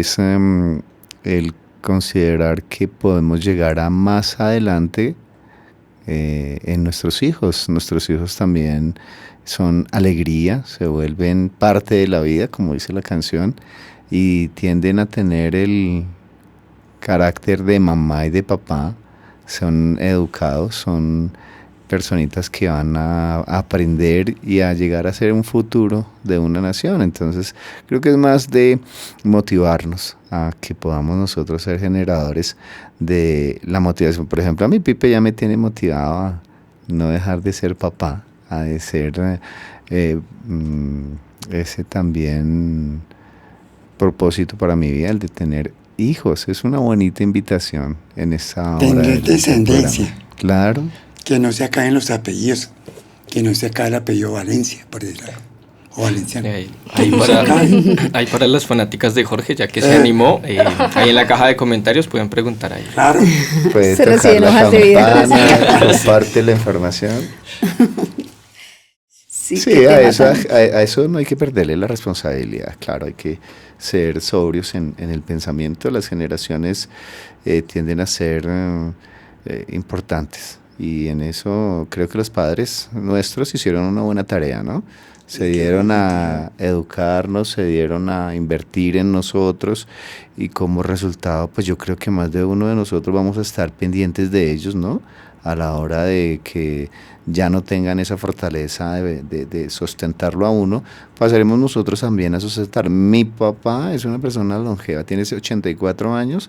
es el considerar que podemos llegar a más adelante en nuestros hijos. Nuestros hijos también son alegría, se vuelven parte de la vida, como dice la canción, y tienden a tener el carácter de mamá y de papá. Son educados, son personitas que van a aprender y a llegar a ser un futuro de una nación. Entonces creo que es más de motivarnos a que podamos nosotros ser generadores de la motivación. Por ejemplo, a mi Pipe ya me tiene motivado a no dejar de ser papá, a de ser ese también propósito para mi vida, el de tener hijos. Es una bonita invitación en esa hora. Tener descendencia. Claro. Que no se acaben los apellidos, que no se acabe el apellido Valencia, por decirlo, o valenciano. Ahí para las fanáticas de Jorge, ya que se animó, ahí en la caja de comentarios pueden preguntar ahí. Claro. Puede Se tocar reciben la hojas de vida. campana, comparte la información. Sí, Sí, qué a tema eso, tan- a eso no hay que perderle la responsabilidad. Claro, hay que ser sobrios en el pensamiento. Las generaciones tienden a ser importantes, y en eso creo que los padres nuestros hicieron una buena tarea, ¿no? Se dieron a educarnos, se dieron a invertir en nosotros, y como resultado, pues yo creo que más de uno de nosotros vamos a estar pendientes de ellos, ¿no? A la hora de que ya no tengan esa fortaleza de sustentarlo a uno, pasaremos nosotros también a sustentar. Mi papá es una persona longeva, tiene 84 años,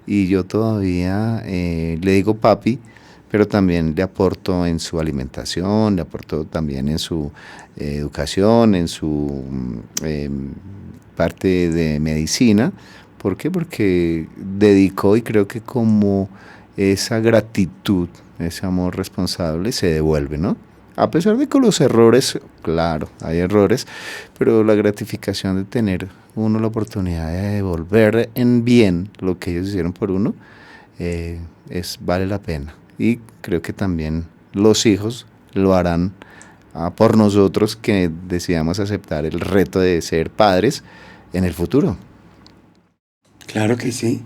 y yo todavía le digo papi, pero también le aporto en su alimentación, le aporto también en su educación, en su parte de medicina. ¿Por qué? Porque dedicó, y creo que como esa gratitud, ese amor responsable se devuelve, ¿no? A pesar de que los errores, claro, hay errores, pero la gratificación de tener uno la oportunidad de devolver en bien lo que ellos hicieron por uno, vale la pena. Y creo que también los hijos lo harán por nosotros, que decidamos aceptar el reto de ser padres en el futuro. Claro que sí.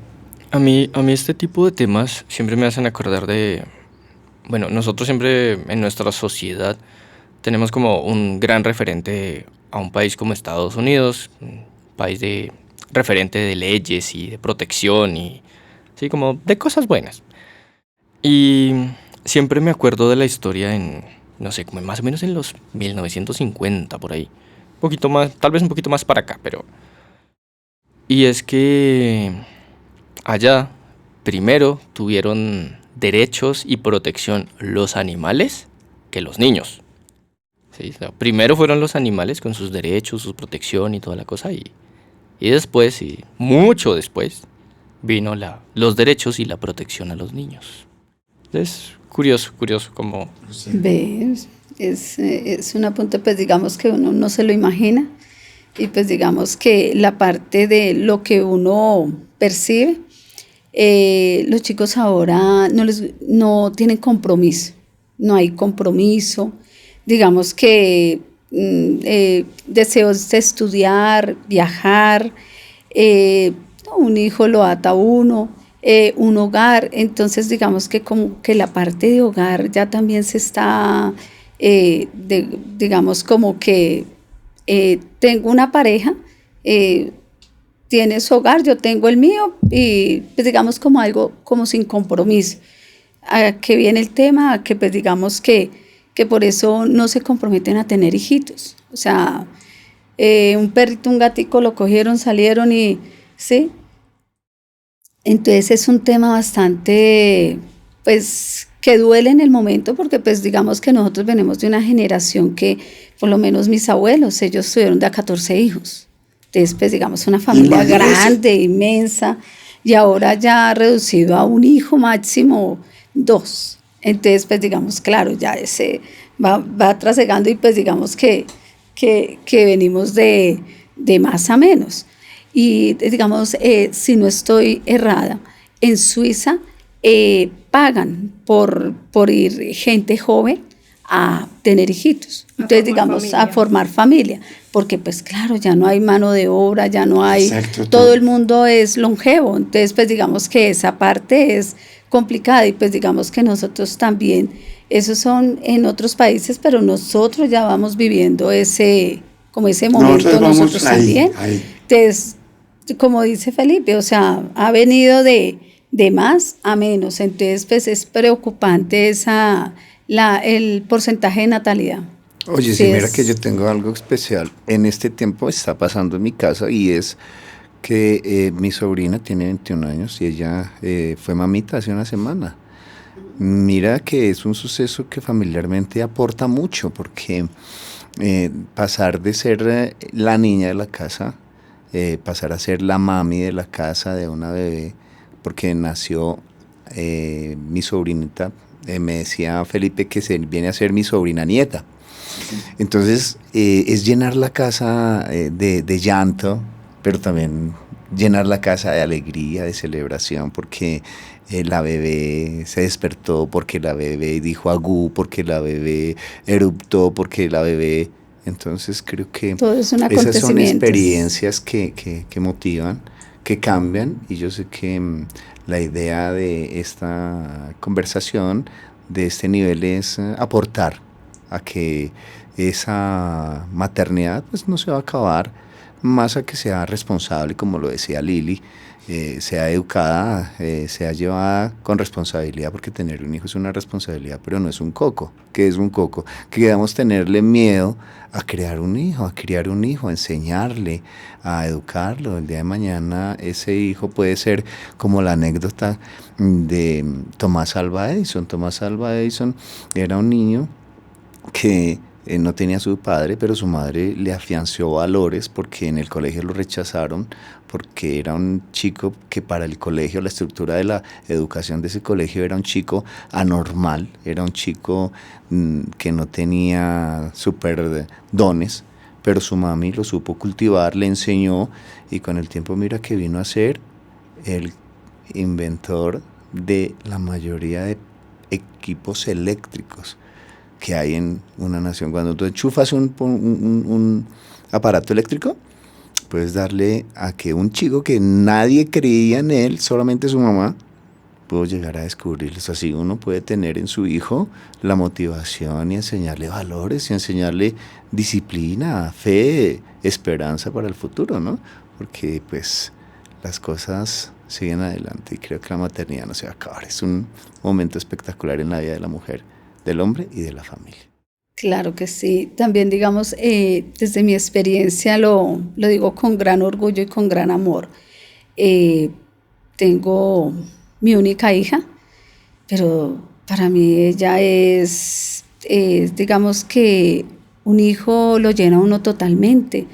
A mí este tipo de temas siempre me hacen acordar de, bueno, nosotros siempre en nuestra sociedad tenemos como un gran referente a un país como Estados Unidos, un país de referente de leyes y de protección y sí, como de cosas buenas. Y siempre me acuerdo de la historia en, no sé, como más o menos en los 1950 por ahí. Un poquito más, tal vez un poquito más para acá, pero... Y es que allá primero tuvieron derechos y protección los animales que los niños. ¿Sí? O sea, primero fueron los animales con sus derechos, su protección y toda la cosa, y después, y mucho después, vino los derechos y la protección a los niños. Es curioso como... ¿Ves? Es un apunte, pues digamos que uno no se lo imagina, y pues digamos que la parte de lo que uno percibe, los chicos ahora no tienen compromiso, no hay compromiso, digamos que deseos de estudiar, viajar, un hijo lo ata a uno, un hogar, entonces digamos que como que la parte de hogar ya también se está, digamos como que tengo una pareja, tiene su hogar, yo tengo el mío, y pues digamos como algo como sin compromiso. ¿A qué viene el tema? A que pues digamos que por eso no se comprometen a tener hijitos. O sea, un perrito, un gatico lo cogieron, salieron y, ¿sí? Entonces es un tema bastante, pues, que duele en el momento, porque pues digamos que nosotros venimos de una generación que, por lo menos mis abuelos, ellos tuvieron de a 14 hijos. Entonces, pues digamos, una familia grande, inmensa, y ahora ya reducido a un hijo, máximo 2. Entonces, pues digamos, claro, ya ese va trasegando, y pues digamos que venimos de más a menos. Y digamos, si no estoy errada, en Suiza pagan por ir gente joven a tener hijitos. Entonces, digamos, familia. A formar familia. Porque, pues claro, ya no hay mano de obra, ya no hay... Exacto, todo el mundo es longevo. Entonces, pues digamos que esa parte es complicada, y pues digamos que nosotros también, esos son en otros países, pero nosotros ya vamos viviendo ese momento nosotros también. Ahí. Entonces, como dice Felipe, o sea, ha venido de más a menos, entonces pues es preocupante el porcentaje de natalidad. Oye, sí, mira que yo tengo algo especial. En este tiempo está pasando en mi casa, y es que mi sobrina tiene 21 años y ella fue mamita hace una semana. Mira que es un suceso que familiarmente aporta mucho, porque pasar de ser la niña de la casa, pasar a ser la mami de la casa de una bebé, porque nació mi sobrinita, me decía Felipe que se viene a ser mi sobrina nieta. Entonces es llenar la casa de llanto, pero también llenar la casa de alegría, de celebración, porque la bebé se despertó, porque la bebé dijo agú, porque la bebé eruptó, porque la bebé Entonces creo que todo es un esas son acontecimiento. experiencias que motivan, que cambian, y yo sé que la idea de esta conversación, de este nivel, es aportar a que esa maternidad pues no se va a acabar, más a que sea responsable, como lo decía Lili, sea educada, sea llevada con responsabilidad, porque tener un hijo es una responsabilidad, pero no es un coco. ¿Qué es un coco? Que debemos tenerle miedo a crear un hijo, a criar un hijo, a enseñarle, a educarlo. El día de mañana ese hijo puede ser como la anécdota de Tomás Alva Edison. Tomás Alva Edison era un niño que no tenía a su padre, pero su madre le afianció valores porque en el colegio lo rechazaron, porque era un chico que para el colegio, la estructura de la educación de ese colegio, era un chico anormal, era un chico que no tenía super dones, pero su mami lo supo cultivar, le enseñó, y con el tiempo mira que vino a ser el inventor de la mayoría de equipos eléctricos que hay en una nación. Cuando tú enchufas un aparato eléctrico, puedes darle a que un chico que nadie creía en él, solamente su mamá, pudo llegar a descubrirlos. Así uno puede tener en su hijo la motivación y enseñarle valores y enseñarle disciplina, fe, esperanza para el futuro, ¿no? Porque pues las cosas siguen adelante y creo que la maternidad no se va a acabar. Es un momento espectacular en la vida de la mujer, del hombre y de la familia. Claro que sí. También, digamos, desde mi experiencia lo digo con gran orgullo y con gran amor. Tengo mi única hija, pero para mí ella digamos que un hijo lo llena a uno totalmente.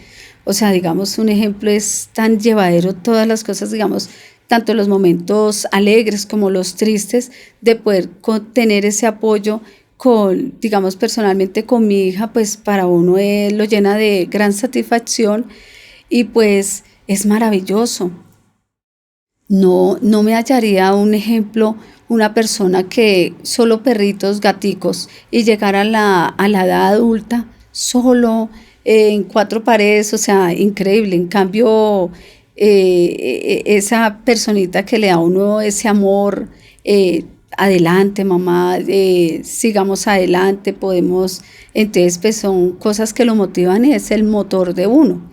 O sea, digamos, un ejemplo es tan llevadero todas las cosas, digamos, tanto los momentos alegres como los tristes, de poder tener ese apoyo digamos, personalmente con mi hija, pues para uno lo llena de gran satisfacción y pues es maravilloso. No me hallaría un ejemplo, una persona que solo perritos, gaticos, y llegar a la edad adulta solo, en cuatro paredes, o sea, increíble. En cambio, esa personita que le da a uno ese amor, adelante mamá, sigamos adelante, podemos, entonces pues son cosas que lo motivan y es el motor de uno.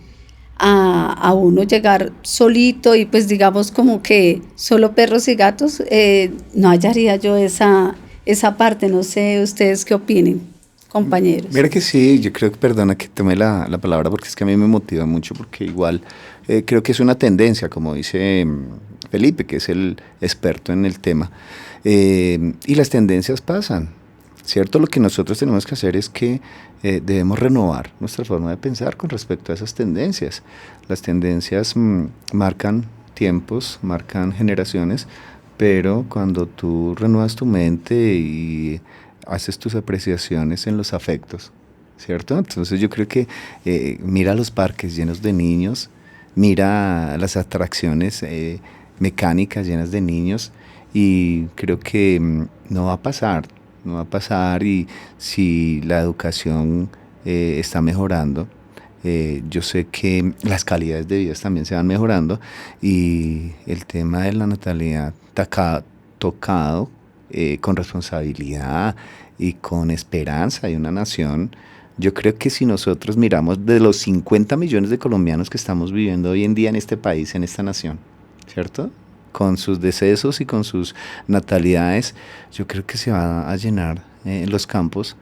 A uno llegar solito y pues digamos como que solo perros y gatos, no hallaría yo esa parte. No sé ustedes qué opinen, compañeros. Mira que sí, yo creo que, perdona que tome la palabra, porque es que a mí me motiva mucho, porque igual creo que es una tendencia, como dice Felipe, que es el experto en el tema, y las tendencias pasan, ¿cierto? Lo que nosotros tenemos que hacer es que debemos renovar nuestra forma de pensar con respecto a esas tendencias. Las tendencias marcan tiempos, marcan generaciones, pero cuando tú renuevas tu mente y haces tus apreciaciones en los afectos, ¿cierto? Entonces yo creo que mira los parques llenos de niños, mira las atracciones mecánicas llenas de niños, y creo que no va a pasar, y si la educación está mejorando, yo sé que las calidades de vida también se van mejorando, y el tema de la natalidad tocado con responsabilidad y con esperanza de una nación. Yo creo que si nosotros miramos de los 50 millones de colombianos que estamos viviendo hoy en día en este país, en esta nación, ¿cierto?, con sus decesos y con sus natalidades, yo creo que se va a llenar los campos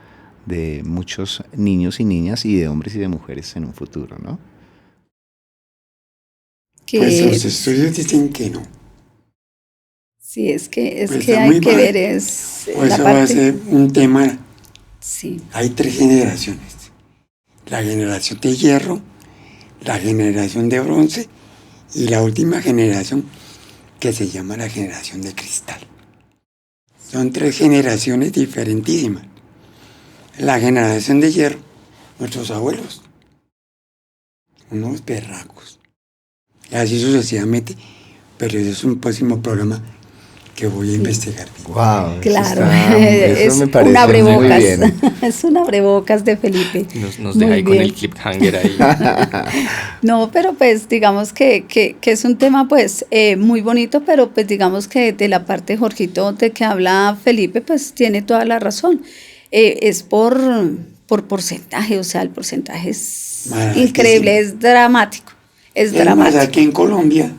de muchos niños y niñas, y de hombres y de mujeres en un futuro, ¿no? Pues los estudios dicen que no. Sí, es que Pues hay que ver es pues la eso parte. va a ser un tema. Sí. Hay 3 generaciones: la generación de hierro, la generación de bronce y la última generación, que se llama la generación de cristal. Son 3 generaciones diferentísimas. La generación de hierro, nuestros abuelos, unos berracos, y así sucesivamente, pero eso es un próximo programa que voy a investigar bien. Wow, Claro, eso es me parece un muy abrebocas, bien. es un abrebocas de Felipe. Nos Muy deja ahí con bien. el cliffhanger ahí. No, pero pues digamos que es un tema pues muy bonito, pero pues digamos que de la parte, Jorgito, de que habla Felipe, pues tiene toda la razón. Es por porcentaje, o sea, el porcentaje es Más increíble, que sí. es dramático, es Es más, dramático. aquí en Colombia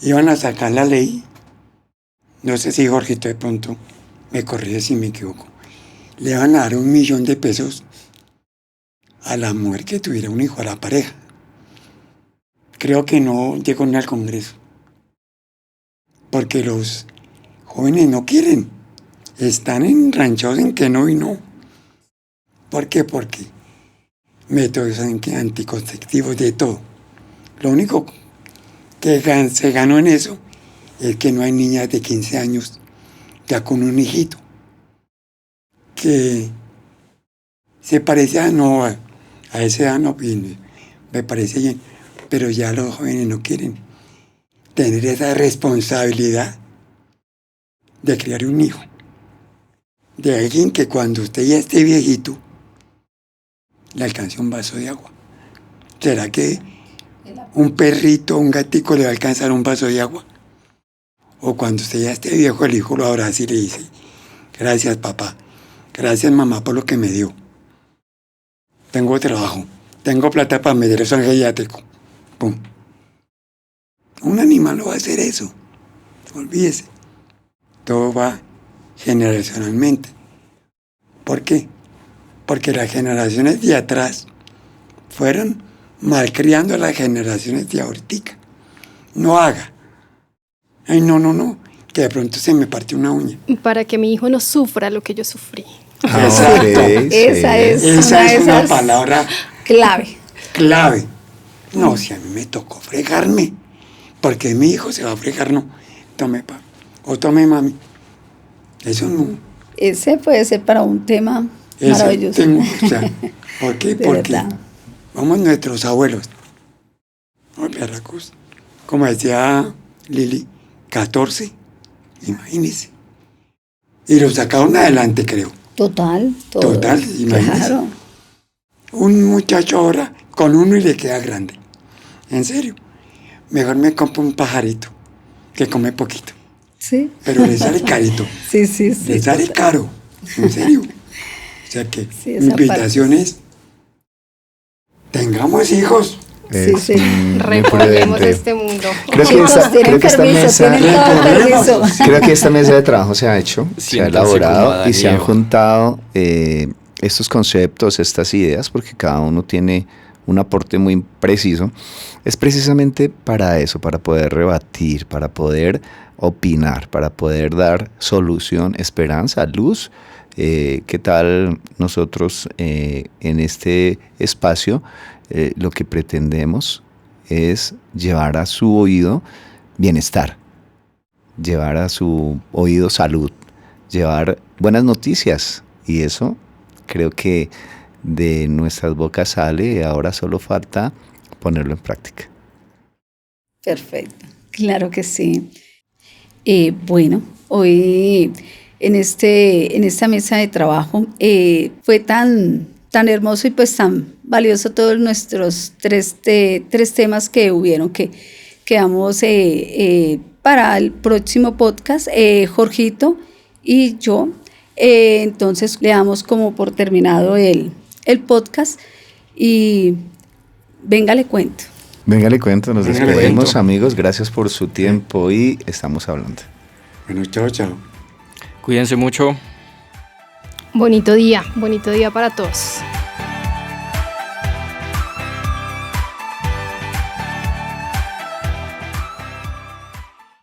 iban a sacar la ley, no sé si Jorgito de pronto me corrige si me equivoco, le van a dar $1.000.000 a la mujer que tuviera un hijo, a la pareja. Creo que no llegó ni al Congreso, porque los jóvenes no quieren, están enranchados en que no y no. ¿Por qué? Porque métodos anticonceptivos, de todo. Lo único que se ganó en eso es que no hay niñas de 15 años ya con un hijito que se parece a esa edad no, bien, me parece bien, pero ya los jóvenes no quieren tener esa responsabilidad de criar un hijo, de alguien que cuando usted ya esté viejito le alcance un vaso de agua. ¿Será que un perrito, un gatico le va a alcanzar un vaso de agua? O cuando usted ya esté viejo, el hijo lo abraza y le dice: gracias papá, gracias mamá por lo que me dio. Tengo trabajo, tengo plata para meter eso en geriátrico. Pum. Un animal no va a hacer eso. Olvídese. Todo va generacionalmente. ¿Por qué? Porque las generaciones de atrás fueron malcriando a las generaciones de ahorita. No haga. Ay, no, que de pronto se me partió una uña. Para que mi hijo no sufra lo que yo sufrí. Exacto. Ok, sí. Esa es Esa una de es una esas palabra clave. clave. No, si a mí me tocó fregarme, porque mi hijo se va a fregar, no. Tome papá o tome mami. Eso no. Ese puede ser para un tema Eso maravilloso. o sea, ¿por qué? De Porque verdad. vamos, nuestros abuelos, oh, perracos, como decía Lili, 14, imagínense. Y lo sacaron adelante, creo. Total, Imagínense. Claro. Un muchacho ahora con uno y le queda grande. En serio. Mejor me compro un pajarito que come poquito. Sí. Pero le sale carito. Sí. Le sale caro. En serio. O sea que Sí, mi esa invitación parte. es: tengamos hijos. Sí. Muy Repoblemos prudente. este mundo. Creo que Chicos, esta, tienen creo que esta permiso, mesa, tienen todo el Repoblemos. permiso. creo que esta mesa de trabajo se ha hecho, se ha Siéntanse como elaborado Adán y se han Eva. juntado estos conceptos, estas ideas, porque cada uno tiene un aporte muy preciso. Es precisamente para eso, para poder rebatir, para poder opinar, para poder dar solución, esperanza, luz. ¿Qué tal nosotros en este espacio? Lo que pretendemos es llevar a su oído bienestar, llevar a su oído salud, llevar buenas noticias, y eso creo que de nuestras bocas sale, ahora solo falta ponerlo en práctica. Perfecto, claro que sí. Bueno, hoy en esta mesa de trabajo fue tan hermoso y pues tan valioso todos nuestros tres temas que hubieron, que quedamos para el próximo podcast, Jorgito y yo. Entonces le damos como por terminado el podcast y venga, le cuento. Venga, le cuento, nos Venga, le despedimos, cuento. amigos, gracias por su tiempo y estamos hablando. Bueno, chao. Cuídense mucho. Bonito día para todos.